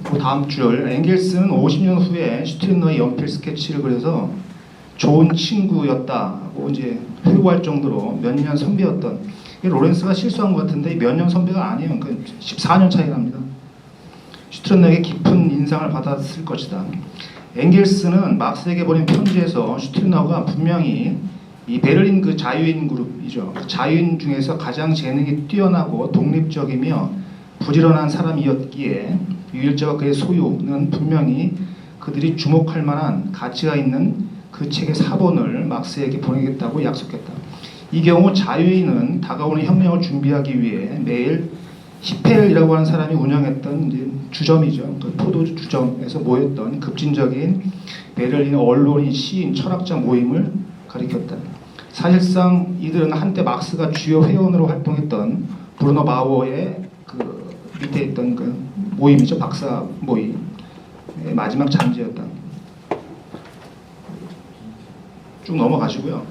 그 다음 줄 엥겔스는 50년 후에 슈트린너의 연필 스케치를 그려서 좋은 친구였다고 이제 회고할 정도로 몇 년 선배였던, 로렌스가 실수한 것 같은데 몇 년 선배가 아니에요. 그러니까 14년 차이 납니다. 슈트린너에게 깊은 인상을 받았을 것이다. 엥겔스는 막스에게 보낸 편지에서 슈트린너가 분명히 이 베를린 그 자유인 그룹이죠. 자유인 중에서 가장 재능이 뛰어나고 독립적이며 부지런한 사람이었기에 유일자와 그의 소유는 분명히 그들이 주목할 만한 가치가 있는 그 책의 사본을 막스에게 보내겠다고 약속했다. 이 경우 자유인은 다가오는 혁명을 준비하기 위해 매일 히펠이라고 하는 사람이 운영했던 이제 주점이죠. 그 포도주 주점에서 모였던 급진적인 베를린 언론인, 시인, 철학자 모임을 가리켰다. 사실상 이들은 한때 막스가 주요 회원으로 활동했던 브루노 바우어의 그 밑에 있던 그 모임이죠. 박사 모임 마지막 잔재였다. 쭉 넘어가시고요.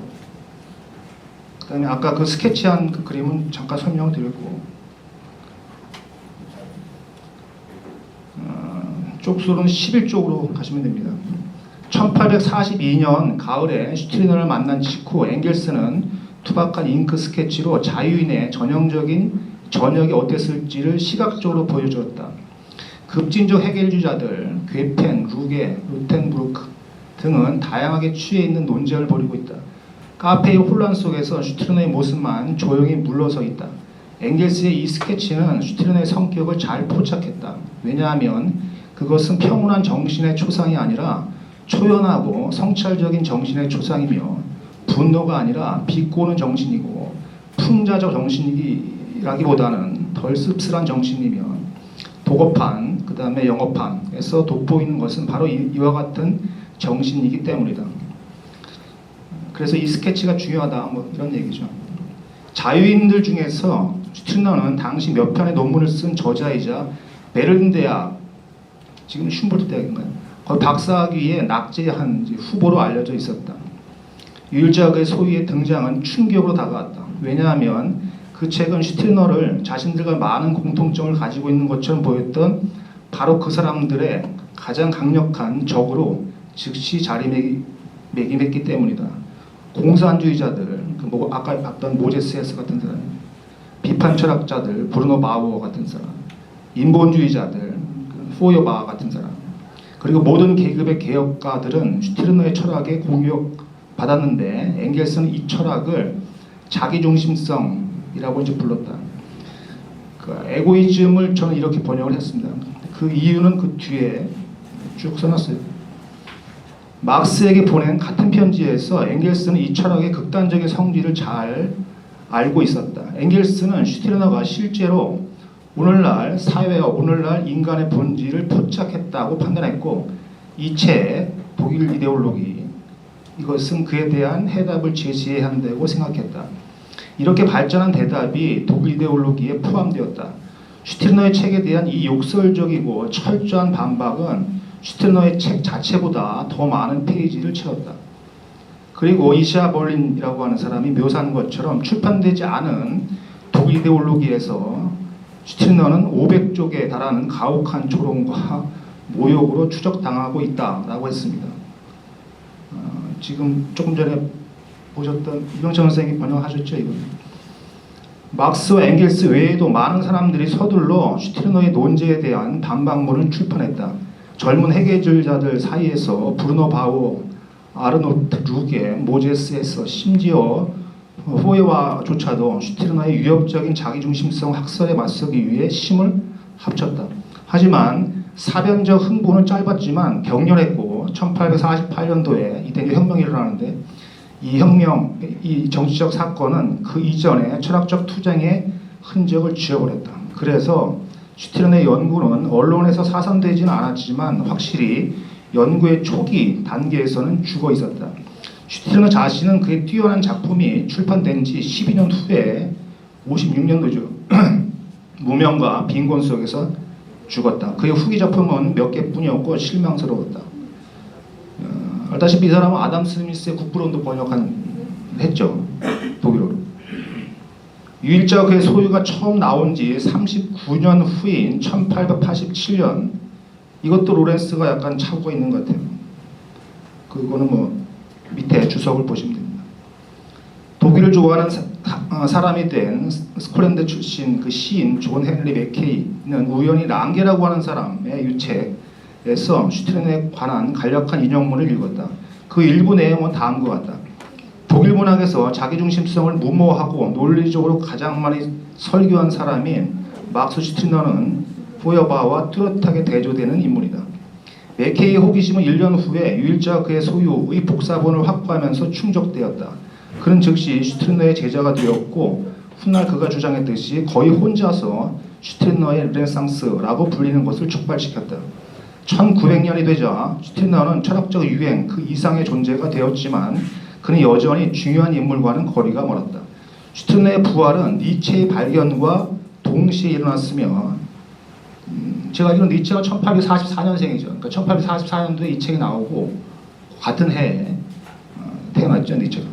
그 다음에 아까 그 스케치한 그 그림은 잠깐 설명을 드렸고, 쪽수로는 11쪽으로 가시면 됩니다. 1842년 가을에 슈트리너를 만난 직후 엥겔스는 투박한 잉크 스케치로 자유인의 저녁이 어땠을지를 시각적으로 보여주었다. 급진적 해결주자들, 괴펜, 루게, 루텐브루크 등은 다양하게 취해 있는 논쟁을 벌이고 있다. 카페의 혼란 속에서 슈트리너의 모습만 조용히 물러서 있다. 엥겔스의 이 스케치는 슈트리너의 성격을 잘 포착했다. 왜냐하면 그것은 평온한 정신의 초상이 아니라 초연하고 성찰적인 정신의 초상이며, 분노가 아니라 비꼬는 정신이고 풍자적 정신이라기보다는 덜 씁쓸한 정신이며 도겁한, 그 다음에 영업한에서 돋보이는 것은 바로 이와 같은 정신이기 때문이다. 그래서 이 스케치가 중요하다, 뭐 이런 얘기죠. 자유인들 중에서 슈트리너는 당시 몇 편의 논문을 쓴 저자이자 베를린 대학, 지금 슌볼트 대학인가요? 거기 박사학위에 낙제한 후보로 알려져 있었다. 유일자 그의 소유의 등장은 충격으로 다가왔다. 왜냐하면 그 책은 슈트리너를 자신들과 많은 공통점을 가지고 있는 것처럼 보였던 바로 그 사람들의 가장 강력한 적으로 즉시 자리매김했기 때문이다. 공산주의자들, 아까 봤던 모제스 헤스 같은 사람, 비판 철학자들, 브루노 바우어 같은 사람, 인본주의자들, 포여바 같은 사람, 그리고 모든 계급의 개혁가들은 슈트리너의 철학에 공격받았는데 엥겔스는 이 철학을 자기중심성이라고 이제 불렀다. 그 에고이즘을 저는 이렇게 번역을 했습니다. 그 이유는 그 뒤에 쭉 써놨어요. 막스에게 보낸 같은 편지에서 엥겔스는 이 철학의 극단적인 성질을 잘 알고 있었다. 엥겔스는 슈트리너가 실제로 오늘날 사회와 오늘날 인간의 본질을 포착했다고 판단했고, 이 책 독일 이데올로기, 이것은 그에 대한 해답을 제시해야 한다고 생각했다. 이렇게 발전한 대답이 독일 이데올로기에 포함되었다. 슈트리너의 책에 대한 이 욕설적이고 철저한 반박은 슈트리너의 책 자체보다 더 많은 페이지를 채웠다. 그리고 이샤 벌린이라고 하는 사람이 묘사한 것처럼 출판되지 않은 독일 이데올로기에서 슈트리너는 500쪽에 달하는 가혹한 조롱과 모욕으로 추적당하고 있다라고 했습니다. 지금 조금 전에 보셨던 이병철 선생님이 번역하셨죠, 이거. 막스와 엥겔스 외에도 많은 사람들이 서둘러 슈트리너의 논제에 대한 반박문을 출판했다. 젊은 해결자들 사이에서 브루노 바우어, 아르노트 루게, 모제스 헤스, 심지어 호에와조차도 슈트리너의 위협적인 자기중심성 학설에 맞서기 위해 힘을 합쳤다. 하지만 사변적 흥보는 짧았지만 격렬했고 1848년도에 이때 혁명이 일어나는데 이 정치적 사건은 그 이전의 철학적 투쟁의 흔적을 지워버렸다. 그래서 슈트리너의 연구는 언론에서 사선되지는 않았지만 확실히 연구의 초기 단계에서는 죽어 있었다. 슈트리너 자신은 그의 뛰어난 작품이 출판된 지 12년 후에 56년도죠. 무명과 빈곤 속에서 죽었다. 그의 후기 작품은 몇 개뿐이었고 실망스러웠다. 알다시피 이 사람은 아담 스미스의 국부론도 했죠. 독일어로. 유일자가 그의 소유가 처음 나온 지 39년 후인 1887년, 이것도 로렌스가 약간 착오가 있는 것 같아요. 그거는 뭐 밑에 주석을 보시면 됩니다. 독일을 좋아하는 사람이 된 스콜랜드 출신 그 시인 존 헨리 맥케이는 우연히 랑게라고 하는 사람의 유책에서 슈트린에 관한 간략한 인용문을 읽었다. 그 일부 내용은 다음과 같다. 독일 문학에서 자기중심성을 무모하고 논리적으로 가장 많이 설교한 사람인 막스 슈트리너는 포여바와 뚜렷하게 대조되는 인물이다. 맥케이의 호기심은 1년 후에 유일자가 그의 소유의 복사본을 확보하면서 충족되었다. 그는 즉시 슈트리너의 제자가 되었고 훗날 그가 주장했듯이 거의 혼자서 슈트리너의 르네상스라고 불리는 것을 촉발시켰다. 1900년이 되자 슈트리너는 철학적 유행 그 이상의 존재가 되었지만 그는 여전히 중요한 인물과는 거리가 멀었다. 슈트리너의 부활은 니체의 발견과 동시에 일어났으며 제가 알기로는 니체가 1844년생이죠. 그러니까 1844년도에 이 책이 나오고 같은 해에 태어났죠, 니체가.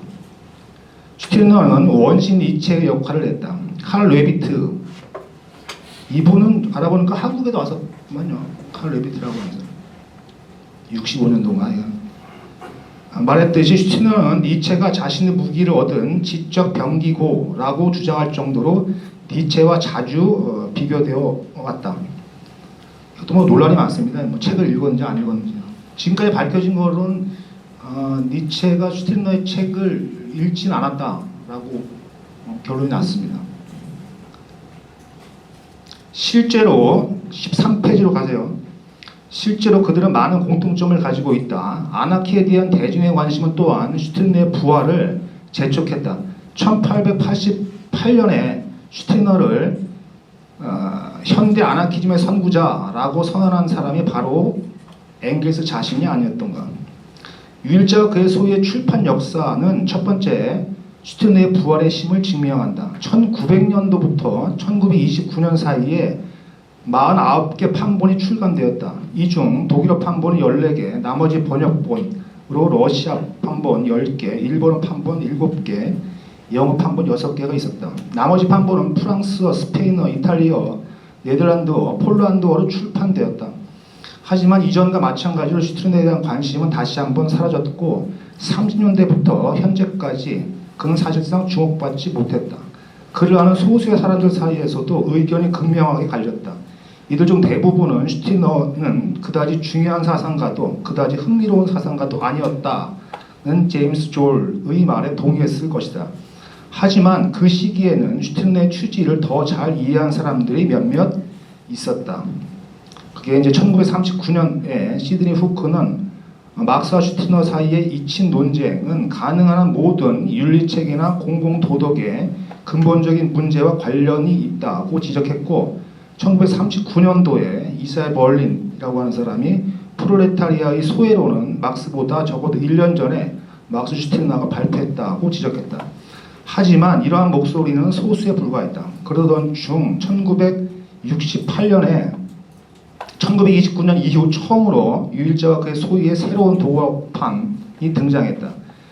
슈트리너는 원신 니체의 역할을 했다. 칼 레비트, 이분은 알아보니까 한국에도 와서만요. 칼 레비트라고 해서 65년 동안 말했듯이 슈트리너는 니체가 자신의 무기를 얻은 지적 병기고라고 주장할 정도로 니체와 자주 비교되어 왔다. 또 뭐 논란이 많습니다. 뭐 책을 읽었는지 안 읽었는지. 지금까지 밝혀진 거는 니체가 슈트리너의 책을 읽진 않았다라고 결론이 났습니다. 실제로 13페이지로 가세요. 실제로 그들은 많은 공통점을 가지고 있다. 아나키에 대한 대중의 관심은 또한 슈트리너의 부활을 재촉했다. 1888년에 슈트리너를 현대 아나키즘의 선구자라고 선언한 사람이 바로 엥겔스 자신이 아니었던가. 유일자가 그의 소유의 출판 역사는 첫 번째 슈트리너의 부활의 힘을 증명한다. 1900년도부터 1929년 사이에 49개 판본이 출간되었다. 이 중 독일어 판본이 14개, 나머지 번역본으로 러시아 판본 10개, 일본어 판본 7개, 영어 판본 6개가 있었다. 나머지 판본은 프랑스어, 스페인어, 이탈리아, 네덜란드어, 폴란드어로 출판되었다. 하지만 이전과 마찬가지로 슈트리너에 대한 관심은 다시 한번 사라졌고 30년대부터 현재까지 그는 사실상 주목받지 못했다. 그를 아는 소수의 사람들 사이에서도 의견이 극명하게 갈렸다. 이들 중 대부분은 슈트리너는 그다지 중요한 사상가도 그다지 흥미로운 사상가도 아니었다는 제임스 졸의 말에 동의했을 것이다. 하지만 그 시기에는 슈트리너의 취지를 더 잘 이해한 사람들이 몇몇 있었다. 그게 이제 1939년에 시드니 후크는 막스와 슈트리너 사이의 이친 논쟁은 가능한 한 모든 윤리체계나 공공도덕의 근본적인 문제와 관련이 있다고 지적했고 1939년도에 이사야 벌린이라고 하는 사람이 프롤레타리아의 소외론은 막스보다 적어도 1년 전에 막스 슈트리너가 발표했다고 지적했다. 하지만 이러한 목소리는 소수에 불과했다. 그러던 중 1968년에 1929년 이후 처음으로 유일자와 그의 소유의 새로운 도어판이 등장했다.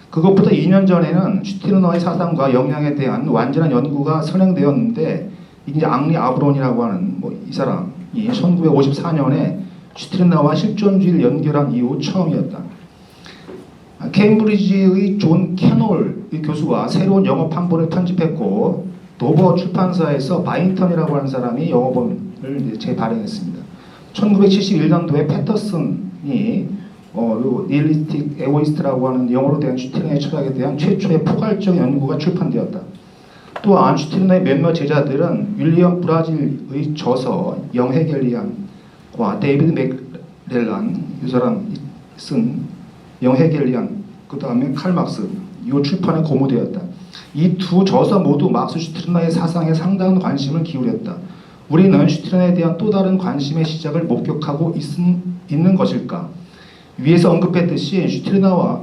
그것보다 2년 전에는 슈트리너의 사상과 영향에 대한 완전한 연구가 선행되었는데 이제 앙리 아브론이라고 하는 이 사람이 1954년에 슈트리너와 실존주의를 연결한 이후 처음이었다. 케임브리지의 존 캐놀 교수가 새로운 영어 판본을 편집했고 도버 출판사에서 바인턴이라고 하는 사람이 영어본을 재발행했습니다. 1971년도에 패터슨이 니힐리스틱 에고이스트라고 하는 영어로 된 슈트리너의 철학에 대한 최초의 포괄적 연구가 출판되었다. 또한 슈트리너의 몇몇 제자들은 윌리엄 브라질의 저서 영헤겔리안과 데이비드 맥렐란 이 사람이 쓴 영헤겔리안 그 다음에 칼 막스 이 출판에 고무되었다. 이 두 저서 모두 막스 슈트리너의 사상에 상당한 관심을 기울였다. 우리는 슈트리너에 대한 또 다른 관심의 시작을 목격하고 있는 것일까? 위에서 언급했듯이 슈트리너와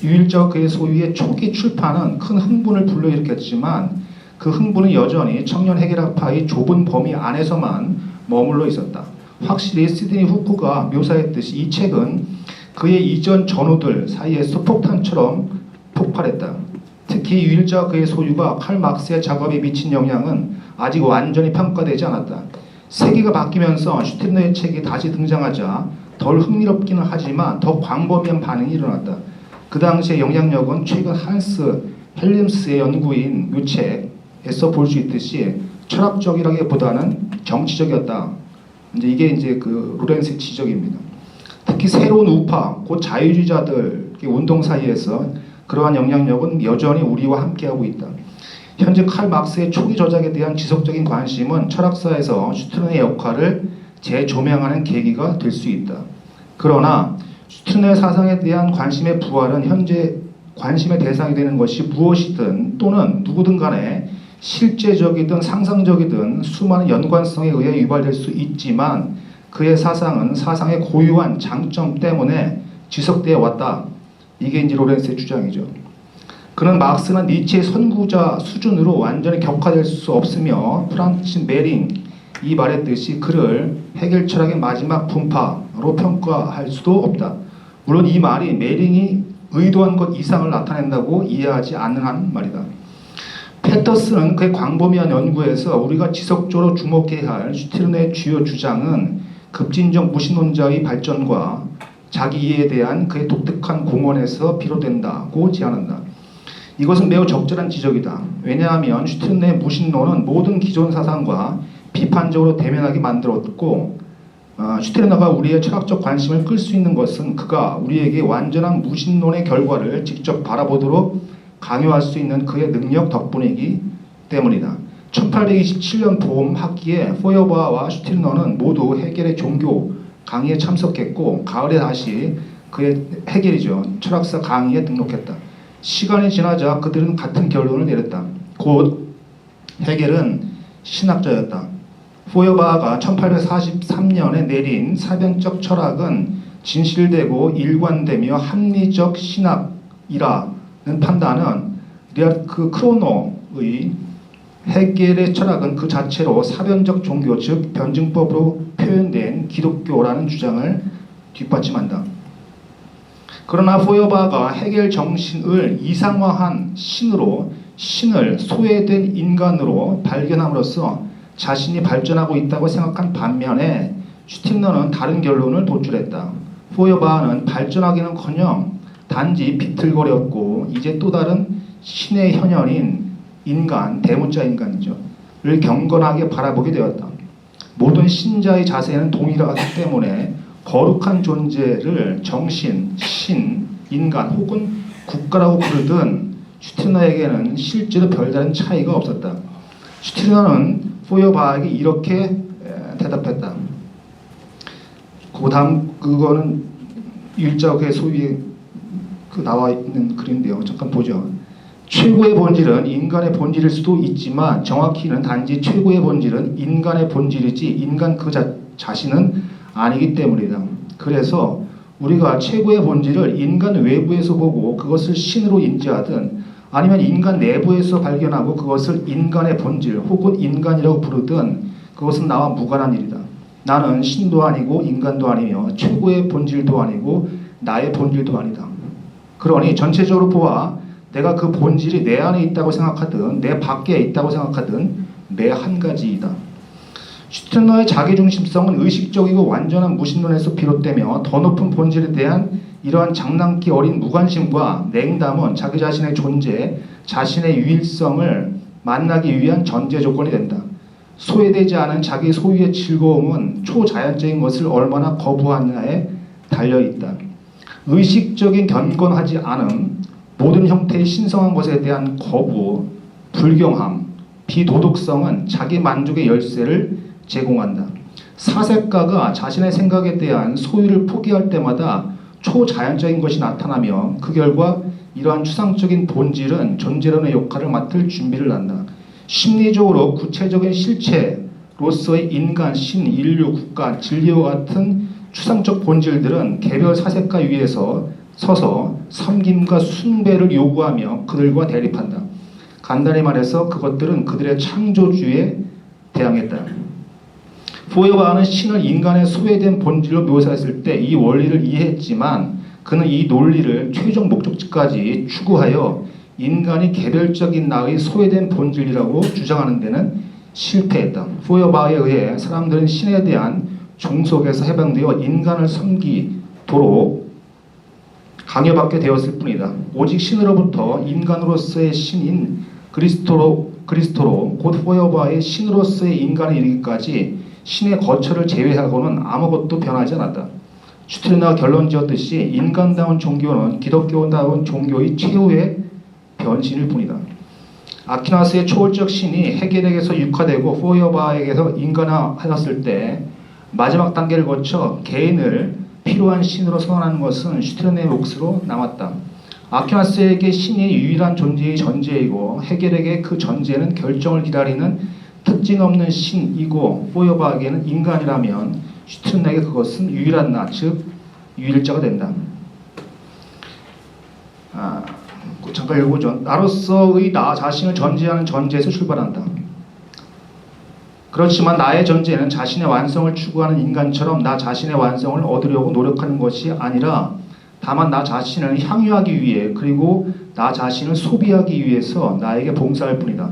유일자와 그의 소유의 초기 출판은 큰 흥분을 불러일으켰지만 그 흥분은 여전히 청년 해결학파의 좁은 범위 안에서만 머물러 있었다. 확실히 시드니 후크가 묘사했듯이 이 책은 그의 이전 전우들 사이에서 폭탄처럼 폭발했다. 특히 유일자 그의 소유가 칼 막스의 작업에 미친 영향은 아직 완전히 평가되지 않았다. 세기가 바뀌면서 슈테르너의 책이 다시 등장하자 덜 흥미롭기는 하지만 더 광범위한 반응이 일어났다. 그 당시의 영향력은 최근 한스 헬림스의 연구인 묘책에서 볼 수 있듯이 철학적이라기보다는 정치적이었다. 이게 이제 그 로렌스의 지적입니다. 특히 새로운 우파, 곧 자유주의자들 운동 사이에서 그러한 영향력은 여전히 우리와 함께하고 있다. 현재 칼 막스의 초기 저작에 대한 지속적인 관심은 철학사에서 슈트르의 역할을 재조명하는 계기가 될 수 있다. 그러나 슈트르의 사상에 대한 관심의 부활은 현재 관심의 대상이 되는 것이 무엇이든 또는 누구든 간에 실제적이든 상상적이든 수많은 연관성에 의해 유발될 수 있지만 그의 사상은 사상의 고유한 장점 때문에 지속되어 왔다. 이게 이제 로렌스의 주장이죠. 그는 막스는 니체의 선구자 수준으로 완전히 격화될 수 없으며 프란츠 메링이 말했듯이 그를 해겔 철학의 마지막 분파로 평가할 수도 없다. 물론 이 말이 메링이 의도한 것 이상을 나타낸다고 이해하지 않는 한 말이다. 패터슨은 그의 광범위한 연구에서 우리가 지속적으로 주목해야 할 슈티르너의 주요 주장은 급진적 무신론자의 발전과 자기 이해에 대한 그의 독특한 공헌에서 비롯된다고 제안한다. 이것은 매우 적절한 지적이다. 왜냐하면 슈티르너의 무신론은 모든 기존 사상과 비판적으로 대면하게 만들었고 슈티르너가 우리의 철학적 관심을 끌 수 있는 것은 그가 우리에게 완전한 무신론의 결과를 직접 바라보도록 강요할 수 있는 그의 능력 덕분이기 때문이다. 1827년 봄 학기에 포여바와 슈티르너는 모두 해겔의 종교 강의에 참석했고 가을에 다시 그의 해겔이죠. 철학사 강의에 등록했다. 시간이 지나자 그들은 같은 결론을 내렸다. 곧 해겔은 신학자였다. 포여바가 1843년에 내린 사변적 철학은 진실되고 일관되며 합리적 신학이라는 판단은 리아르크 크로노의 해겔의 철학은 그 자체로 사변적 종교 즉 변증법으로 표현된 기독교라는 주장을 뒷받침한다. 그러나 포여바가 해겔 정신을 이상화한 신으로 신을 소외된 인간으로 발견함으로써 자신이 발전하고 있다고 생각한 반면에 슈티르너는 다른 결론을 도출했다. 포여바는 발전하기는커녕 단지 비틀거렸고 이제 또 다른 신의 현현인 인간, 대문자 인간이죠. 를 경건하게 바라보게 되었다. 모든 신자의 자세는 동일하기 때문에 거룩한 존재를 정신, 신, 인간 혹은 국가라고 부르든 슈티르너에게는 실제로 별다른 차이가 없었다. 슈티르너는 포여바에게 이렇게 대답했다. 그 다음 그거는 일자의 소위에 그 나와 있는 글인데요. 잠깐 보죠. 최고의 본질은 인간의 본질일 수도 있지만 정확히는 단지 최고의 본질은 인간의 본질이지 인간 그 자신은 아니기 때문이다. 그래서 우리가 최고의 본질을 인간 외부에서 보고 그것을 신으로 인지하든 아니면 인간 내부에서 발견하고 그것을 인간의 본질 혹은 인간이라고 부르든 그것은 나와 무관한 일이다. 나는 신도 아니고 인간도 아니며 최고의 본질도 아니고 나의 본질도 아니다. 그러니 전체적으로 보아 내가 그 본질이 내 안에 있다고 생각하든 내 밖에 있다고 생각하든 매 한 가지이다. 슈티르너의 자기중심성은 의식적이고 완전한 무신론에서 비롯되며 더 높은 본질에 대한 이러한 장난기 어린 무관심과 냉담은 자기 자신의 존재, 자신의 유일성을 만나기 위한 전제 조건이 된다. 소외되지 않은 자기 소유의 즐거움은 초자연적인 것을 얼마나 거부하느냐에 달려있다. 의식적인 경건하지 않음, 모든 형태의 신성한 것에 대한 거부, 불경함, 비도덕성은 자기 만족의 열쇠를 제공한다. 사색가가 자신의 생각에 대한 소유를 포기할 때마다 초자연적인 것이 나타나며 그 결과 이러한 추상적인 본질은 존재론의 역할을 맡을 준비를 한다. 심리적으로 구체적인 실체로서의 인간, 신, 인류, 국가, 진리와 같은 추상적 본질들은 개별 사색가 위에서 서서 섬김과 숭배를 요구하며 그들과 대립한다. 간단히 말해서 그것들은 그들의 창조주에 대항했다. 포여바는 신을 인간의 소외된 본질로 묘사했을 때 이 원리를 이해했지만 그는 이 논리를 최종 목적지까지 추구하여 인간이 개별적인 나의 소외된 본질이라고 주장하는 데는 실패했다. 포여바에 의해 사람들은 신에 대한 종속에서 해방되어 인간을 섬기도록 강요받게 되었을 뿐이다. 오직 신으로부터 인간으로서의 신인 그리스도로 곧 포여바의 신으로서의 인간에 이르기까지 신의 거처를 제외하고는 아무것도 변하지 않았다. 슈트리너가 결론 지었듯이 인간다운 종교는 기독교다운 종교의 최후의 변신일 뿐이다. 아퀴나스의 초월적 신이 헤겔에게서 육화되고 포여바에게서 인간화하였을 때 마지막 단계를 거쳐 개인을 필요한 신으로 선언하는 것은 슈트리너의 몫으로 남았다. 아퀴나스에게 신이 유일한 존재의 전제이고 헤겔에게 그 전제는 결정을 기다리는 특징 없는 신이고 포여바에게는 인간이라면 슈트리너에게 그것은 유일한 나, 즉 유일자가 된다. 잠깐 읽어보죠. 나로서의 나 자신을 전제하는 전제에서 출발한다. 그렇지만 나의 전제는 자신의 완성을 추구하는 인간처럼 나 자신의 완성을 얻으려고 노력하는 것이 아니라 다만 나 자신을 향유하기 위해 그리고 나 자신을 소비하기 위해서 나에게 봉사할 뿐이다.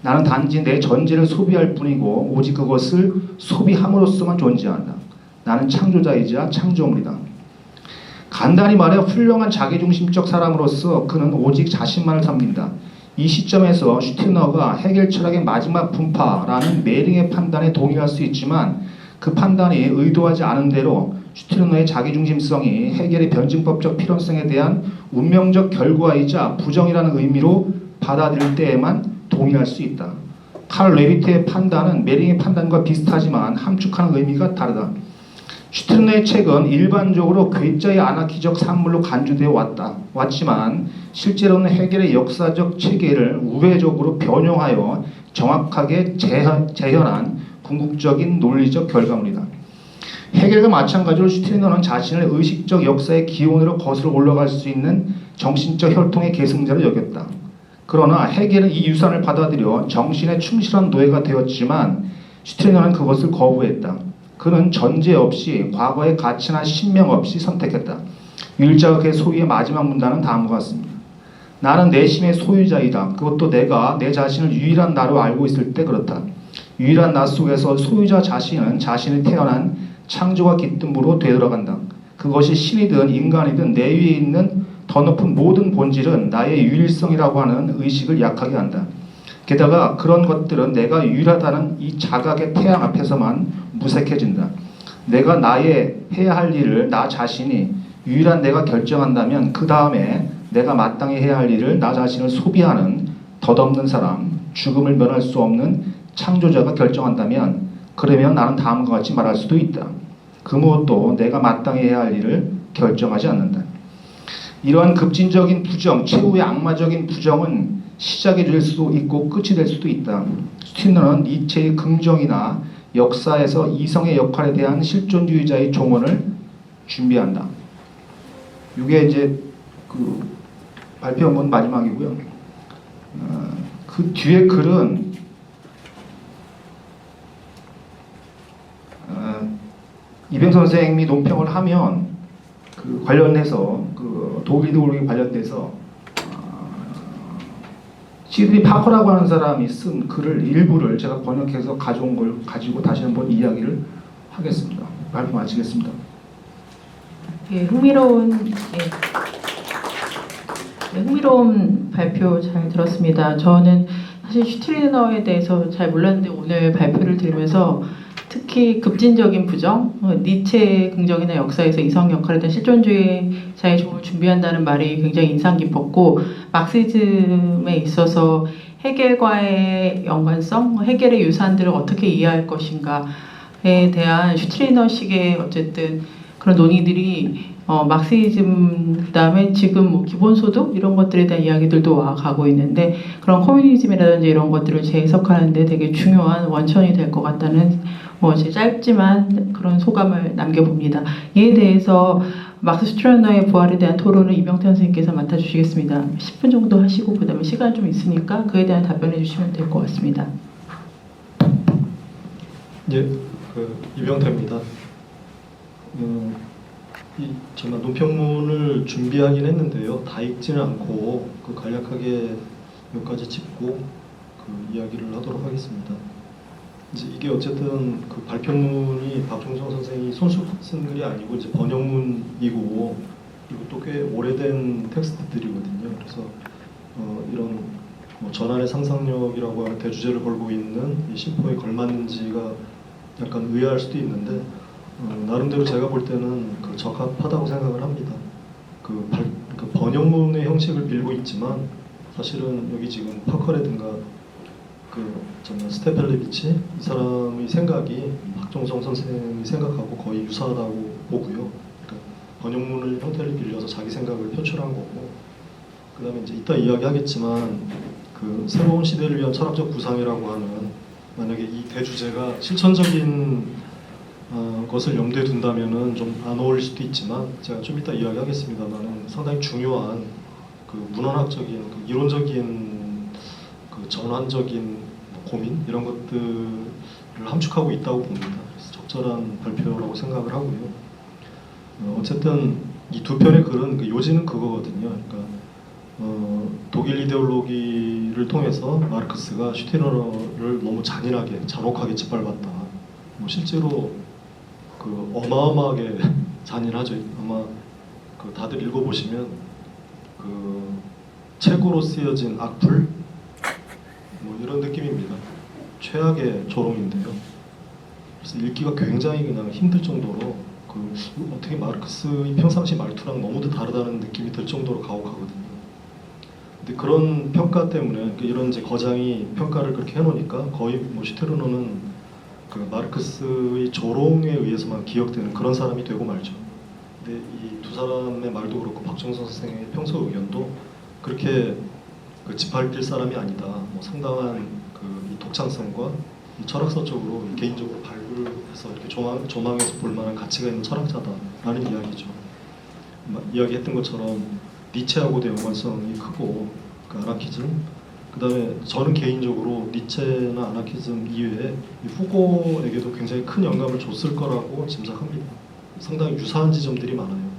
나는 단지 내 전제를 소비할 뿐이고 오직 그것을 소비함으로써만 존재한다. 나는 창조자이자 창조물이다. 간단히 말해 훌륭한 자기중심적 사람으로서 그는 오직 자신만을 섬긴다. 이 시점에서 슈트리너가 헤겔 철학의 마지막 분파라는 메링의 판단에 동의할 수 있지만 그 판단이 의도하지 않은 대로 슈트리너의 자기중심성이 헤겔의 변증법적 필연성에 대한 운명적 결과이자 부정이라는 의미로 받아들일 때에만 동의할 수 있다. 칼 레비트의 판단은 메링의 판단과 비슷하지만 함축하는 의미가 다르다. 슈트리너의 책은 일반적으로 괴짜의 아나키적 산물로 간주되어 왔지만 실제로는 헤겔의 역사적 체계를 우회적으로 변형하여 정확하게 재현한 궁극적인 논리적 결과물이다. 헤겔과 마찬가지로 슈트리너는 자신을 의식적 역사의 기원으로 거슬러 올라갈 수 있는 정신적 혈통의 계승자로 여겼다. 그러나 헤겔은 이 유산을 받아들여 정신에 충실한 노예가 되었지만 슈트리너는 그것을 거부했다. 그는 전제 없이 과거의 가치나 신명 없이 선택했다. 유일자가 그의 소유의 마지막 문단은 다음과 같습니다. 나는 내심의 소유자이다. 그것도 내가 내 자신을 유일한 나로 알고 있을 때 그렇다. 유일한 나 속에서 소유자 자신은 자신이 태어난 창조와 기쁨으로 되돌아간다. 그것이 신이든 인간이든 내 위에 있는 더 높은 모든 본질은 나의 유일성이라고 하는 의식을 약하게 한다. 게다가 그런 것들은 내가 유일하다는 이 자각의 태양 앞에서만 무색해진다. 내가 나의 해야 할 일을 나 자신이 유일한 내가 결정한다면 그 다음에 내가 마땅히 해야 할 일을 나 자신을 소비하는 덧없는 사람, 죽음을 면할 수 없는 창조자가 결정한다면 그러면 나는 다음과 같이 말할 수도 있다. 그 무엇도 내가 마땅히 해야 할 일을 결정하지 않는다. 이러한 급진적인 부정, 최후의 악마적인 부정은 시작이 될 수도 있고 끝이 될 수도 있다. 슈트리너는 니체의 긍정이나 역사에서 이성의 역할에 대한 실존주의자의 종언을 준비한다. 이게 이제 그 발표한 마지막이고요. 그 뒤에 글은 이병 선생님이 논평을 하면 그 관련해서 그 독일 이데올로기 관련돼서 시드니 파커라고 하는 사람이 쓴 글을 일부를 제가 번역해서 가져온 걸 가지고 다시 한번 이야기를 하겠습니다. 발표 마치겠습니다. 예, 흥미로운 발표 잘 들었습니다. 저는 사실 슈트리너에 대해서 잘 몰랐는데 오늘 발표를 들으면서 특히 급진적인 부정, 니체의 긍정이나 역사에서 이성 역할에 대한 실존주의자의 종을 준비한다는 말이 굉장히 인상 깊었고 막시즘에 있어서 헤겔과의 연관성, 헤겔의 유산들을 어떻게 이해할 것인가에 대한 슈트리너식의 어쨌든 그런 논의들이 막시즘 그다음에 지금 뭐 기본소득 이런 것들에 대한 이야기들도 와가고 있는데 그런 커뮤니즘이라든지 이런 것들을 재해석하는데 되게 중요한 원천이 될 것 같다는 제 짧지만 그런 소감을 남겨봅니다. 이에 대해서 막스 슈트리너의 부활에 대한 토론을 이병태 선생님께서 맡아주시겠습니다. 10분 정도 하시고 그 다음에 시간 좀 있으니까 그에 대한 답변해 주시면 될 것 같습니다. 예, 이병태입니다. 정말 논평문을 준비하긴 했는데요. 다 읽지는 않고 간략하게 몇 가지 짚고 이야기를 하도록 하겠습니다. 이제 이게 어쨌든 발표문이 박종성 선생이 손수 쓴 글이 아니고 이제 번역문이고, 그리고 또 꽤 오래된 텍스트들이거든요. 그래서 이런 전환의 상상력이라고 하는 대주제를 걸고 있는 이 심포에 걸맞는지가 약간 의아할 수도 있는데, 나름대로 제가 볼 때는 적합하다고 생각을 합니다. 번역문의 형식을 빌고 있지만 사실은 여기 지금 파커라든가 정말 스테펠레비치 이 사람의 생각이 박종성 선생의 생각하고 거의 유사하다고 보고요. 그러니까 번역문을 형태를 빌려서 자기 생각을 표출한 거고, 그다음에 이제 이따 이야기하겠지만 새로운 시대를 위한 철학적 구상이라고 하는, 만약에 이 대주제가 실천적인 것을 염두에 둔다면은 좀 안 어울릴 수도 있지만, 제가 좀 이따 이야기하겠습니다만은 상당히 중요한 문헌학적인 이론적인 전환적인 고민 이런 것들을 함축하고 있다고 봅니다. 그래서 적절한 발표라고 생각을 하고요. 어쨌든 이 두 편의 글은 요지는 그거거든요. 그러니까 독일 이데올로기를 통해서 마르크스가 슈티르너를 너무 잔인하게 잔혹하게 짓밟았다. 실제로 어마어마하게 잔인하죠. 아마 다들 읽어보시면 책으로 쓰여진 악플 이런 느낌입니다. 최악의 조롱인데요. 그래서 읽기가 굉장히 그냥 힘들 정도로 어떻게 마르크스의 평상시 말투랑 너무도 다르다는 느낌이 들 정도로 가혹하거든요. 근데 그런 평가 때문에 이런 이제 거장이 평가를 그렇게 해놓으니까 거의 슈티르너는 마르크스의 조롱에 의해서만 기억되는 그런 사람이 되고 말죠. 근데 이 두 사람의 말도 그렇고 박종성 선생의 평소 의견도 그렇게 짓밟힐 사람이 아니다. 상당한 이 독창성과 이 철학서적으로 개인적으로 발굴해서 이렇게 조망해서 볼 만한 가치가 있는 철학자다라는 이야기죠. 이야기했던 것처럼 니체하고도 연관성이 크고 아나키즘, 그다음에 저는 개인적으로 니체나 아나키즘 이외에 후고에게도 굉장히 큰 영감을 줬을 거라고 짐작합니다. 상당히 유사한 지점들이 많아요.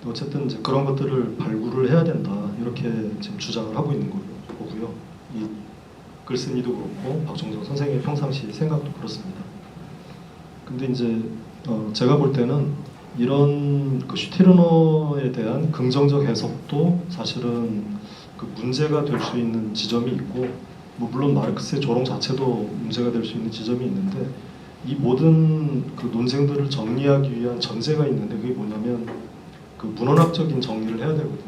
어쨌든 이제 그런 것들을 발굴을 해야 된다, 이렇게 지금 주장을 하고 있는 거고요. 이 글쓴이도 그렇고 박종성 선생의 평상시 생각도 그렇습니다. 근데 이제 제가 볼 때는 이런 슈티르너에 대한 긍정적 해석도 사실은 문제가 될 수 있는 지점이 있고, 물론 마르크스의 조롱 자체도 문제가 될 수 있는 지점이 있는데, 이 모든 논쟁들을 정리하기 위한 전제가 있는데, 그게 뭐냐면 문헌학적인 정리를 해야 되거든요.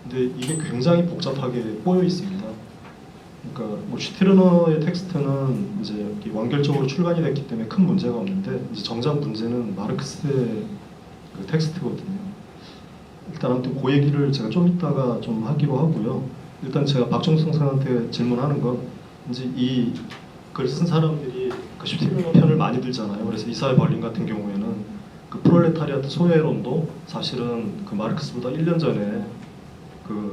근데 이게 굉장히 복잡하게 꼬여 있습니다. 그러니까 슈티르너의 텍스트는 이제 완결적으로 출간이 됐기 때문에 큰 문제가 없는데, 이제 정작 문제는 마르크스의 텍스트거든요. 일단 아무튼 그 얘기를 제가 좀 이따가 좀 하기로 하고요. 일단 제가 박종성 선생한테 질문하는 건, 이제 이 글 쓴 사람들이 슈티르너 편을 많이 들잖아요. 그래서 이사야 벌린 같은 경우에는 프롤레타리아트 소외론도 사실은 마르크스보다 1년 전에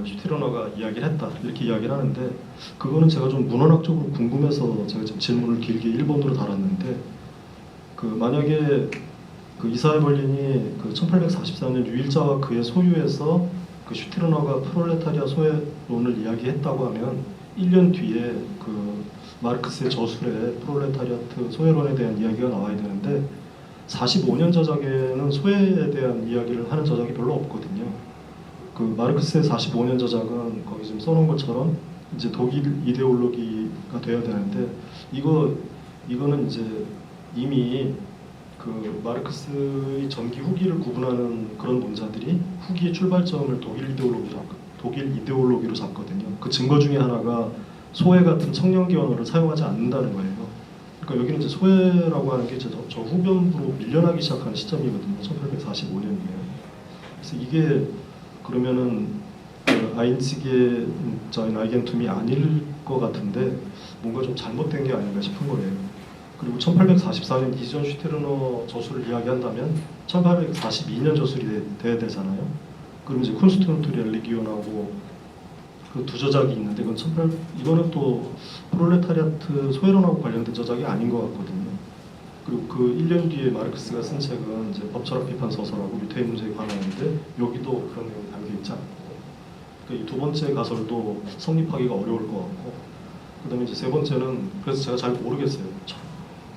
슈티르너가 이야기를 했다, 이렇게 이야기를 하는데, 그거는 제가 좀 문헌학적으로 궁금해서 제가 지금 질문을 길게 일본어로 달았는데, 만약에 이사야 벌린이 1844년 유일자와 그의 소유에서 슈티르너가 프롤레타리아 소외론을 이야기했다고 하면 1년 뒤에 마르크스의 저술에 프롤레타리아트 소외론에 대한 이야기가 나와야 되는데, 45년 저작에는 소외에 대한 이야기를 하는 저작이 별로 없거든요. 마르크스의 45년 저작은 거기 지금 써놓은 것처럼 이제 독일 이데올로기가 돼야 되는데, 이거는 이제 이미 마르크스의 전기 후기를 구분하는 그런 논자들이 후기의 출발점을 독일 이데올로기로 잡거든요. 그 증거 중에 하나가 소외 같은 청년기 언어를 사용하지 않는다는 거예요. 그러니까 여기는 이제 소외라고 하는 게 저 후변부로 밀려나기 시작하는 시점이거든요. 1845년이에요. 그래서 이게 그러면은 아인츠기의 아이겐툼이 아닐 것 같은데, 뭔가 좀 잘못된 게 아닌가 싶은 거예요. 그리고 1844년 이전 슈티르너 저술을 이야기한다면 1842년 저술이 돼야 되잖아요. 그럼 이제 쿤스트 운트 렐리기온하고 두 저작이 있는데, 이거는 또 프롤레타리아트 소외론하고 관련된 저작이 아닌 것 같거든요. 그리고 그 1년 뒤에 마르크스가 쓴 책은 이제 법철학 비판 소설하고 유태인 문제에 관한인데 여기도 그런 내용이 담겨 있지 않고, 그러니까 이 두 번째 가설도 성립하기가 어려울 것 같고, 그다음에 이제 세 번째는 그래서 제가 잘 모르겠어요.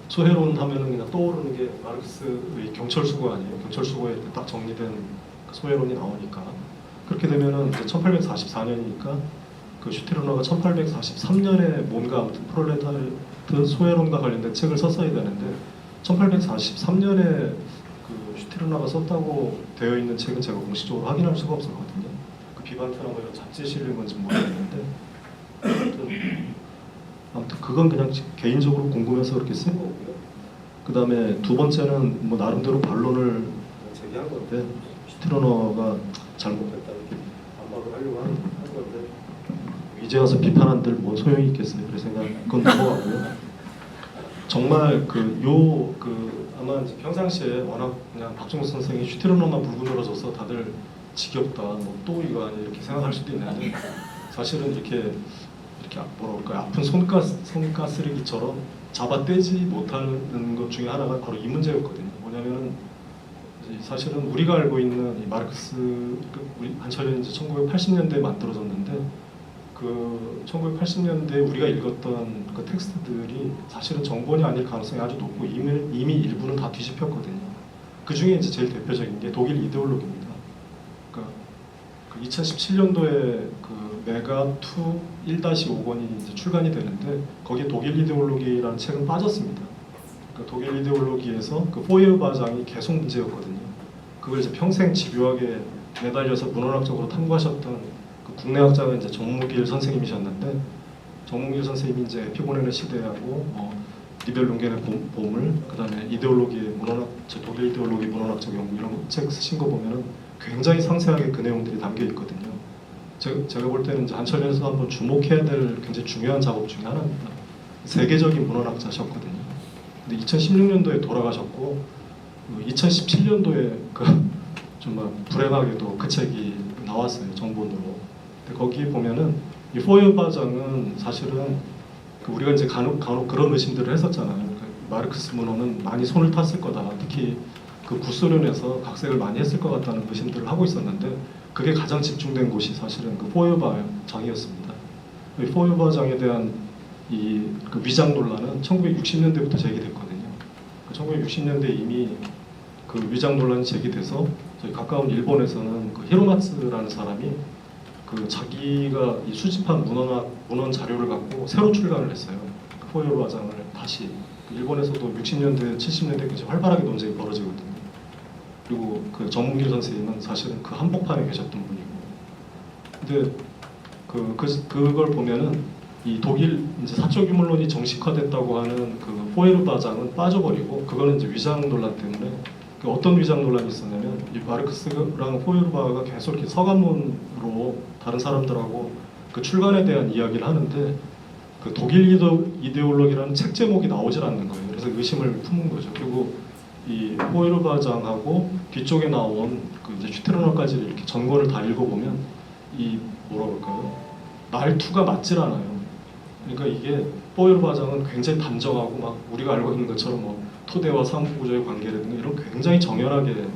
소해론 하면은 그냥 떠오르는 게 마르크스의 경철수고 아니에요. 경철수고에 딱 정리된 그 소해론이 나오니까 그렇게 되면은 이제 1844년이니까 그 슈테르너가 1843년에 뭔가 아무튼 프롤레타르 소해론과 관련된 책을 썼어야 되는데 1843년에 그 슈테르너가 썼다고 되어 있는 책은 제가 공식적으로 확인할 수가 없었거든요. 그 비반편하고 이런 잡지에 실린 건지 모르겠는데 아무튼 그건 그냥 개인적으로 궁금해서 그렇게 쓴 거고요. 그 다음에 두 번째는 뭐 나름대로 반론을 제기한 건데 슈테르너가 잘못했다 이렇게 반박을 하려고 한 건데 이제 와서 비판한들 뭐 소용이 있겠어요. 그래서 그냥 그건 넘어가고요. 정말 아마 이제 평상시에 워낙 그냥 박종수 선생이 슈테르너만 물고 늘어져서 다들 지겹다, 뭐 또 이거 아니 이렇게 생각할 수도 있는데 사실은 이렇게 뭐라 그럴까요? 아픈 손가스르기처럼 잡아떼지 못하는 것 중에 하나가 바로 이 문제였거든요. 뭐냐면은 사실은 우리가 알고 있는 이 마르크스, 우리 한철이 이제 1980년대에 만들어졌는데 그 1980년대 우리가 읽었던 그 텍스트들이 사실은 정본이 아닐 가능성이 아주 높고 이미 일부는 다 뒤집혔거든요. 그 중에 이제 제일 대표적인 게 독일 이데올로기입니다. 그러니까 그 2017년도에 그 메가 2 1-5권이 이제 출간이 되는데 거기에 독일 이데올로기라는 책은 빠졌습니다. 그러니까 독일 이데올로기에서 그 포이에르바장이 계속 문제였거든요. 그걸 이제 평생 집요하게 매달려서 문헌학적으로 탐구하셨던 그 국내 학자가 이제 정무길 선생님이셨는데 정무길 선생님이 이제 에피고네의 시대하고 리벨룽겐의 보물, 그다음에 이데올로기의 문헌학, 독일 이데올로기 문헌학적 연구 이런 책 쓰신 거 보면은 굉장히 상세하게 그 내용들이 담겨 있거든요. 제가 볼 때는 이제 한철에서 한번 주목해야 될 굉장히 중요한 작업 중에 하나입니다. 세계적인 문헌학자셨거든요. 근데 2016년도에 돌아가셨고 2017년도에 정말 불행하게도 그 책이 나왔어요, 정본으로. 근데 거기에 보면은 이 포이에르바장은 사실은 우리가 이제 간혹 그런 의심들을 했었잖아요. 마르크스 문헌은 많이 손을 탔을 거다. 특히 그 구소련에서 각색을 많이 했을 것 같다는 의심들을 하고 있었는데 그게 가장 집중된 곳이 사실은 그 포이에르바장이었습니다. 이 포이에르바장에 대한 그 위장 논란은 1960년대부터 제기됐거든요. 1960년대 이미 그 위장 논란이 제기돼서 저희 가까운 일본에서는 그 히로마츠라는 사람이 그 자기가 이 수집한 문헌 자료를 갖고 새로 출간을 했어요. 그 포이에르바장을 다시. 일본에서도 60년대, 70년대까지 활발하게 논쟁이 벌어지거든요. 그리고 그 정문길 선생님은 사실은 그 한복판에 계셨던 분이고. 근데 그걸 보면은 이 독일 이제 사적 유물론이 정식화됐다고 하는 그 포이에르바장은 빠져버리고 그거는 이제 위장 논란 때문에 그 어떤 위장 논란이 있었냐면 이 마르크스랑 포이에르바가 계속 이렇게 서간문으로 다른 사람들하고 그 출간에 대한 이야기를 하는데 그 독일 이데올로기라는 책 제목이 나오질 않는 거예요. 그래서 의심을 품은 거죠. 그리고 이 포이에르바장하고 뒤쪽에 나온 그 이제 슈테르너까지 이렇게 전권을 다 읽어보면 이 뭐라 그럴까요? 말투가 맞질 않아요. 그러니까 이게 포이에르바장은 굉장히 단정하고 막 우리가 알고 있는 것처럼 뭐 토대와 상부구조의 관계라든가 이런 굉장히 정연하게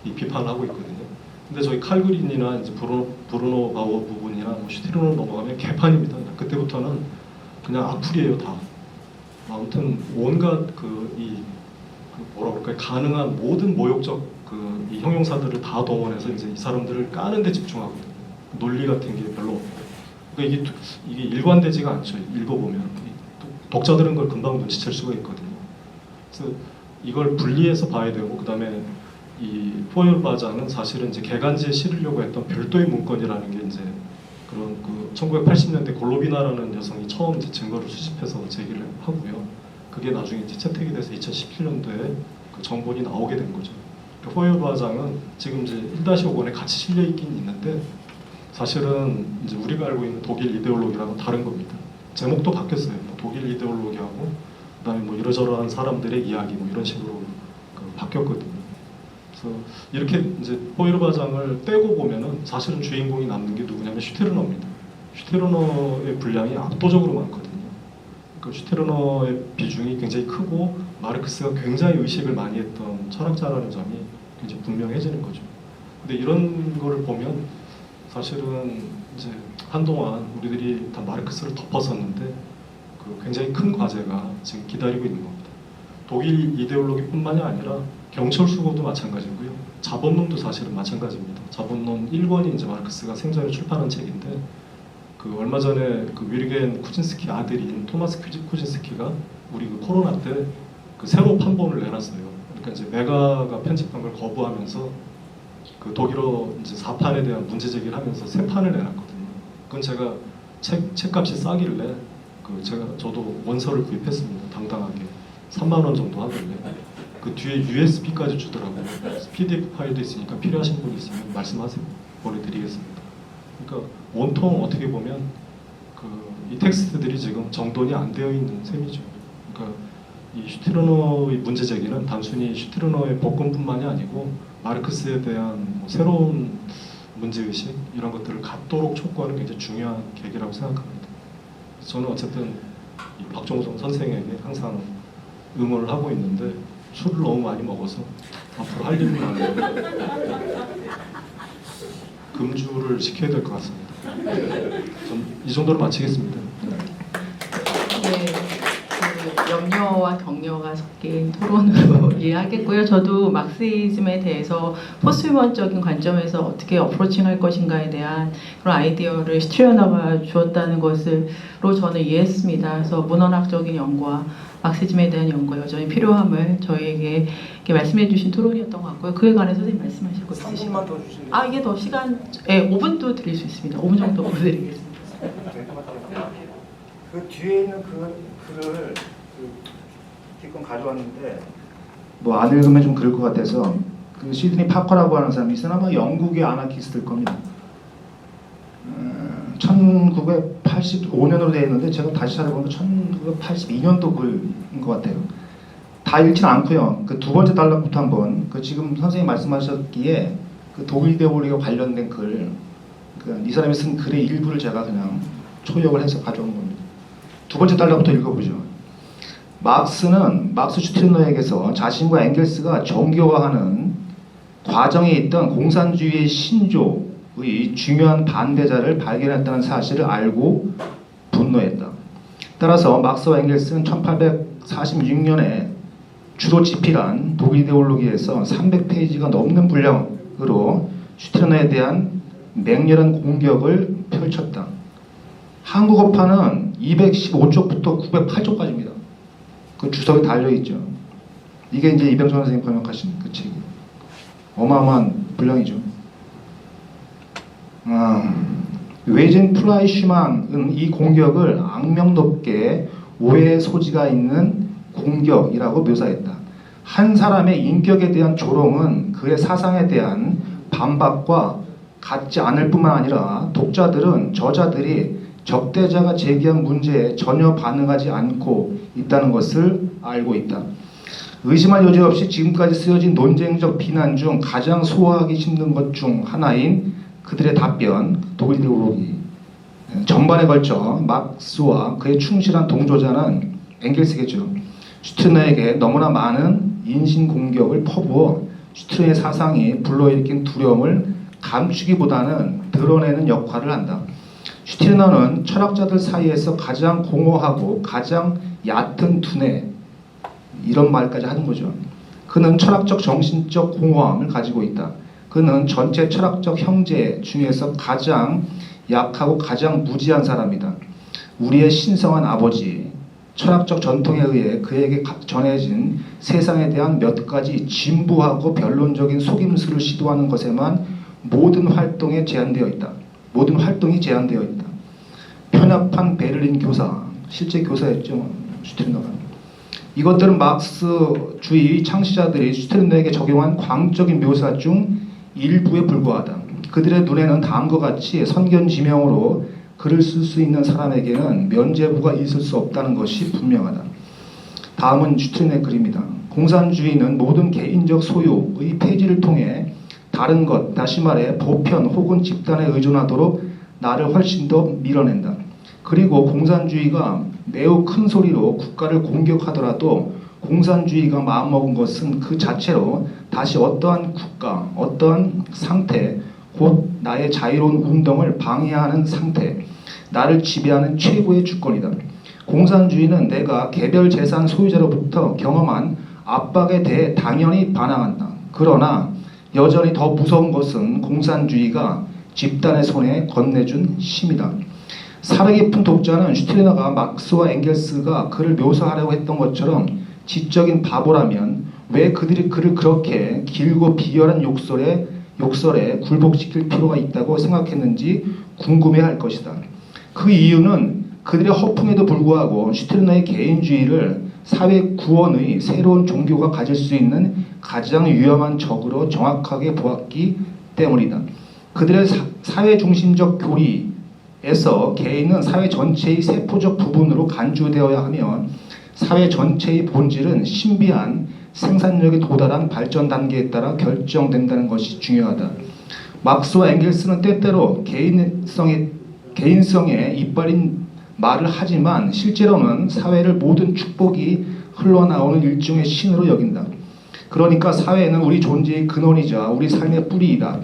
이 비판을 하고 있거든요. 근데 저희 칼그린이나 이제 브루노 바워 부분이나 뭐 슈테르너 넘어가면 개판입니다. 그때부터는 그냥 악플이에요 다. 아무튼 온갖 뭐라 그럴까요? 가능한 모든 모욕적 이 형용사들을 다 동원해서 이제 이 사람들을 까는데 집중하거든요. 논리 같은 게 별로 없고. 그러니까 이게 일관되지가 않죠. 읽어보면 독자들은 그걸 금방 눈치챌 수가 있거든요. 그래서 이걸 분리해서 봐야 되고 그다음에 이 포이에르바장은 사실은 이제 개간지에 실으려고 했던 별도의 문건이라는 게 이제 그런 1980년대 골로비나라는 여성이 처음 이제 증거를 수집해서 제기를 하고요. 그게 나중에 이제 채택이 돼서 2017년도에 그 정본이 나오게 된 거죠. 포이에르바장은 지금 이제 1-5권에 같이 실려 있긴 있는데 사실은 이제 우리가 알고 있는 독일 이데올로기랑은 다른 겁니다. 제목도 바뀌었어요. 독일 이데올로기하고 그다음에 뭐 이러저러한 사람들의 이야기 뭐 이런 식으로 바뀌었거든요. 그래서 이렇게 이제 포이에르바장을 떼고 보면은 사실은 주인공이 남는 게 누구냐면 슈테르너입니다. 슈테르너의 분량이 압도적으로 많거든요. 그러니까 슈테르너의 비중이 굉장히 크고 마르크스가 굉장히 의식을 많이 했던 철학자라는 점이 굉장히 분명해지는 거죠. 근데 이런 거를 보면 사실은 이제 한동안 우리들이 다 마르크스를 덮어섰는데 그 굉장히 큰 과제가 지금 기다리고 있는 겁니다. 독일 이데올로기뿐만이 아니라 경철수고도 마찬가지고요. 자본론도 사실은 마찬가지입니다. 자본론 1권이 이제 마르크스가 생전에 출판한 책인데 그 얼마 전에 그 위르겐 쿠진스키 아들인 토마스 쿠진스키가 우리 그 코로나 때 그 새로 판본을 내놨어요. 그러니까 이제 메가가 편집한 걸 거부하면서 그 독일어 이제 4판에 대한 문제 제기를 하면서 3판을 내놨거든요. 그건 제가 책값이 싸길래 저도 원서를 구입했습니다. 당당하게 3만 원 정도 하길래 그 뒤에 USB까지 주더라고요. PDF 파일도 있으니까 필요하신 분 있으면 말씀하세요. 보내드리겠습니다. 그러니까 온통 어떻게 보면 이 텍스트들이 지금 정돈이 안 되어 있는 셈이죠. 그러니까 이 슈티르너의 문제 제기는 단순히 슈티르너의 복권뿐만이 아니고 마르크스에 대한 뭐 새로운 문제의식 이런 것들을 갖도록 촉구하는 굉장히 중요한 계기라고 생각합니다. 저는 어쨌든 이 박종성 선생에게 항상 응원을 하고 있는데 술을 너무 많이 먹어서 앞으로 할 일이 많아요. 금주를 시켜야 될 것 같습니다. 전 이 정도로 마치겠습니다. 네, 그 염려와 격려가 섞인 토론으로 이해하겠고요. 저도 막시즘에 대해서 포스트유먼적인 관점에서 어떻게 어프로칭할 것인가에 대한 그런 아이디어를 슈트리너가 주었다는 것으로 저는 이해했습니다. 그래서 문헌학적인 연구와 막시즘에 대한 연구가 여전히 필요함을 저희에게 이렇게 말씀해 주신 토론이었던 것 같고요. 그에 관해서 선생님 말씀하실 거 있으시면 3분만 더 주시면 이게 더 시간 5분도 드릴 수 있습니다. 5분 정도 보내드리겠습니다. 그 뒤에 있는 그 글을 기껏 가져왔는데 뭐 안 읽으면 좀 그럴 것 같아서 그 시드니 파커라고 하는 사람이 있으나 아마 영국의 아나키스트일 겁니다. 1985년으로 되어 있는데 제가 다시 찾아보면 1982년도 글인 것 같아요. 다 읽지는 않고요. 그 두 번째 단락부터 한번 그 지금 선생님 말씀하셨기에 그 독일 대오리가 관련된 글, 이 사람이 쓴 글의 일부를 제가 그냥 초역을 해서 가져온 겁니다. 두 번째 단락부터 읽어보죠. 막스 슈트리너에게서 자신과 엥겔스가 정교화하는 과정에 있던 공산주의의 신조의 중요한 반대자를 발견했다는 사실을 알고 분노했다. 따라서 막스와 엥겔스는 1846년에 주로 집필한 독일 이데올로기에서 300페이지가 넘는 분량으로 슈트리너에 대한 맹렬한 공격을 펼쳤다. 한국어판은 215쪽부터 908쪽까지입니다. 그 주석이 달려있죠. 이게 이제 이병철 선생님 번역하신 그 책이 어마어마한 분량이죠. 웨젠 플라이슈만은 이 공격을 악명 높게 오해의 소지가 있는 공격이라고 묘사했다. 한 사람의 인격에 대한 조롱은 그의 사상에 대한 반박과 같지 않을 뿐만 아니라 독자들은 저자들이 적대자가 제기한 문제에 전혀 반응하지 않고 있다는 것을 알고 있다. 의심할 여지 없이 지금까지 쓰여진 논쟁적 비난 중 가장 소화하기 힘든 것 중 하나인 그들의 답변, 독일 이데올로기 전반에 걸쳐 막스와 그의 충실한 동조자는 엥겔스겠죠. 슈트리너에게 너무나 많은 인신공격을 퍼부어 슈트리너의 사상이 불러일으킨 두려움을 감추기보다는 드러내는 역할을 한다. 슈트리너는 철학자들 사이에서 가장 공허하고 가장 얕은 두뇌, 이런 말까지 하는 거죠. 그는 철학적 정신적 공허함을 가지고 있다. 그는 전체 철학적 형제 중에서 가장 약하고 가장 무지한 사람이다. 우리의 신성한 아버지, 철학적 전통에 의해 그에게 전해진 세상에 대한 몇 가지 진부하고 변론적인 속임수를 시도하는 것에만 모든 활동이 제한되어 있다. 편협한 베를린 교사, 실제 교사였죠, 슈트리너가. 이것들은 막스주의 창시자들이 슈트리너에게 적용한 광적인 묘사 중 일부에 불과하다. 그들의 눈에는 다음과 같이 선견지명으로 글을 쓸 수 있는 사람에게는 면죄부가 있을 수 없다는 것이 분명하다. 다음은 슈트리너의 글입니다. 공산주의는 모든 개인적 소유의 폐지를 통해 다른 것, 다시 말해 보편 혹은 집단에 의존하도록 나를 훨씬 더 밀어낸다. 그리고 공산주의가 매우 큰 소리로 국가를 공격하더라도 공산주의가 마음먹은 것은 그 자체로 다시 어떠한 국가, 어떠한 상태, 곧 나의 자유로운 운동을 방해하는 상태, 나를 지배하는 최고의 주권이다. 공산주의는 내가 개별 재산 소유자로부터 경험한 압박에 대해 당연히 반항한다. 그러나 여전히 더 무서운 것은 공산주의가 집단의 손에 건네준 힘이다. 사려 깊은 독자는 슈트리너가 막스와 엥겔스가 그를 묘사하려고 했던 것처럼 지적인 바보라면 왜 그들이 그를 그렇게 길고 비열한 욕설에 굴복시킬 필요가 있다고 생각했는지 궁금해할 것이다. 그 이유는 그들의 허풍에도 불구하고 슈트리너의 개인주의를 사회 구원의 새로운 종교가 가질 수 있는 가장 위험한 적으로 정확하게 보았기 때문이다. 그들의 사회 중심적 교리에서 개인은 사회 전체의 세포적 부분으로 간주되어야 하며 사회 전체의 본질은 신비한 생산력에 도달한 발전 단계에 따라 결정된다는 것이 중요하다. 막스와 엥겔스는 때때로 개인성에 이빨린 말을 하지만 실제로는 사회를 모든 축복이 흘러나오는 일종의 신으로 여긴다. 그러니까 사회는 우리 존재의 근원이자 우리 삶의 뿌리이다.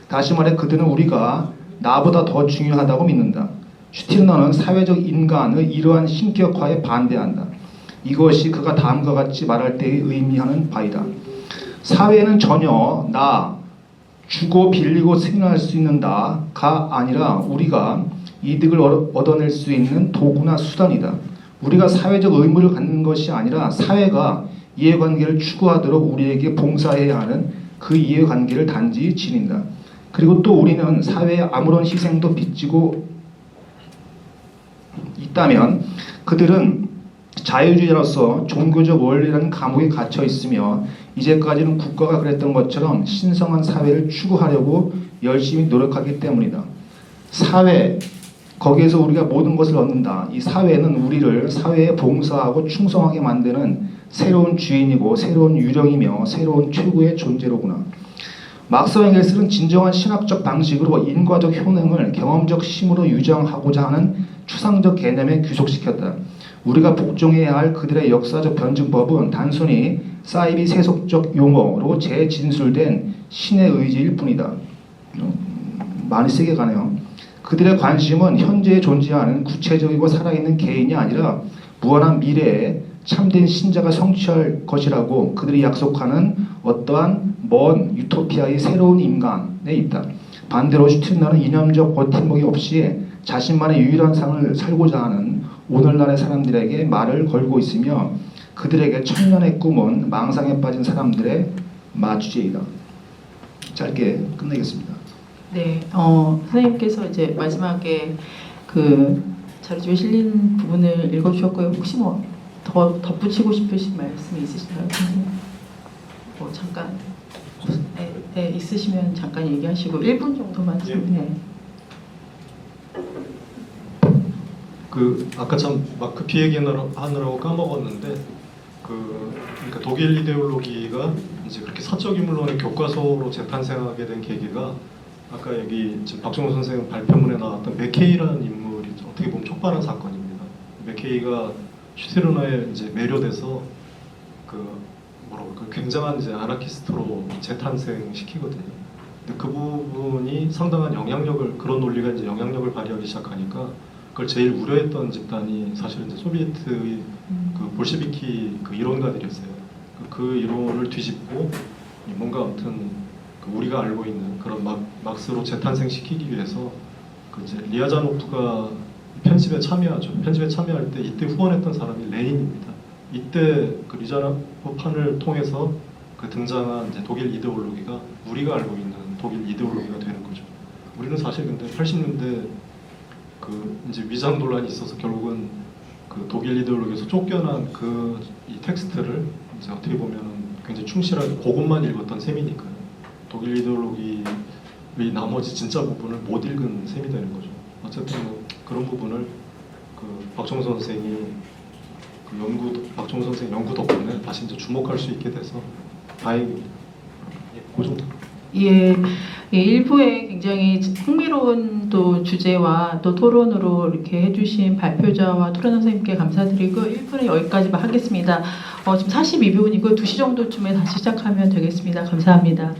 다시 말해 그들은 우리가 나보다 더 중요하다고 믿는다. 슈티르너는 사회적 인간의 이러한 신격화에 반대한다. 이것이 그가 다음과 같이 말할 때의 의미하는 바이다. 사회는 전혀 나, 주고 빌리고 승인할 수 있는 나가 아니라 우리가 이득을 얻어낼 수 있는 도구나 수단이다. 우리가 사회적 의무를 갖는 것이 아니라 사회가 이해관계를 추구하도록 우리에게 봉사해야 하는 그 이해관계를 단지 지닌다. 그리고 또 우리는 사회에 아무런 희생도 빚지고 있다면 그들은 자유주의자로서 종교적 원리라는 감옥에 갇혀 있으며 이제까지는 국가가 그랬던 것처럼 신성한 사회를 추구하려고 열심히 노력하기 때문이다. 사회, 거기에서 우리가 모든 것을 얻는다. 이 사회는 우리를 사회에 봉사하고 충성하게 만드는 새로운 주인이고 새로운 유령이며 새로운 최고의 존재로구나. 막스와 엥겔스는 진정한 신학적 방식으로 인과적 효능을 경험적 힘으로 유정하고자 하는 추상적 개념에 귀속시켰다. 우리가 복종해야 할 그들의 역사적 변증법은 단순히 사이비 세속적 용어로 재진술된 신의 의지일 뿐이다. 많이 세게 가네요. 그들의 관심은 현재에 존재하는 구체적이고 살아있는 개인이 아니라 무한한 미래에 참된 신자가 성취할 것이라고 그들이 약속하는 어떠한 먼 유토피아의 새로운 인간에 있다. 반대로 슈트리너는 이념적 버팀목이 없이 자신만의 유일한 삶을 살고자 하는 오늘날의 사람들에게 말을 걸고 있으며 그들에게 천년의 꿈은 망상에 빠진 사람들의 마주제이다. 짧게 끝내겠습니다. 네, 선생님께서 이제 마지막에 그 자료집에 실린 부분을 읽어주셨고요. 혹시 뭐 더 덧붙이고 싶으신 말씀이 있으신가요, 선생님? 뭐 잠깐 네, 있으시면 잠깐 얘기하시고 1분 정도만. 예. 네. 아까 참 막 급히 얘기하느라고 까먹었는데 그러니까 독일 이데올로기가 이제 그렇게 사적 인물론의 교과서로 재탄생하게 된 계기가 아까 여기 지금 박종호 선생님 발표문에 나왔던 맥케이라는 인물이 어떻게 보면 촉발한 사건입니다. 맥케이가 슈티르너에 이제 매료돼서 굉장한 이제 아나키스트로 재탄생시키거든요. 근데 그 부분이 상당한 영향력을 그런 논리가 이제 영향력을 발휘하기 시작하니까 그걸 제일 우려했던 집단이 사실은 이제 소비에트의 그 볼셰비키 그 이론가들이었어요. 그 이론을 뒤집고 뭔가 아무튼 우리가 알고 있는 그런 막스로 재탄생시키기 위해서 그 이제 리아자노프가 편집에 참여하죠. 편집에 참여할 때 이때 후원했던 사람이 레닌입니다. 이때 그 리자노프판을 통해서 그 등장한 이제 독일 이데올로기가 우리가 알고 있는 독일 이데올로기가 되는 거죠. 우리는 사실 근데 80년대 그 이제 위장 논란이 있어서 결국은 그 독일 이데올로기에서 쫓겨난 이 텍스트를 이제 어떻게 보면은 굉장히 충실하게 그것만 읽었던 셈이니까요. 독일 이데올로기의 나머지 진짜 부분을 못 읽은 셈이 되는 거죠. 어쨌든 뭐 그런 부분을 그 박종호 선생이 박종호 선생 연구 덕분에 다시 이제 주목할 수 있게 돼서 다행입니다. 예, 그 정도. 예, 예, 일부에 굉장히 흥미로운 또 주제와 또 토론으로 이렇게 해주신 발표자와 토론 선생님께 감사드리고 1부는 여기까지만 하겠습니다. 지금 42분이고 2시 정도쯤에 다시 시작하면 되겠습니다. 감사합니다.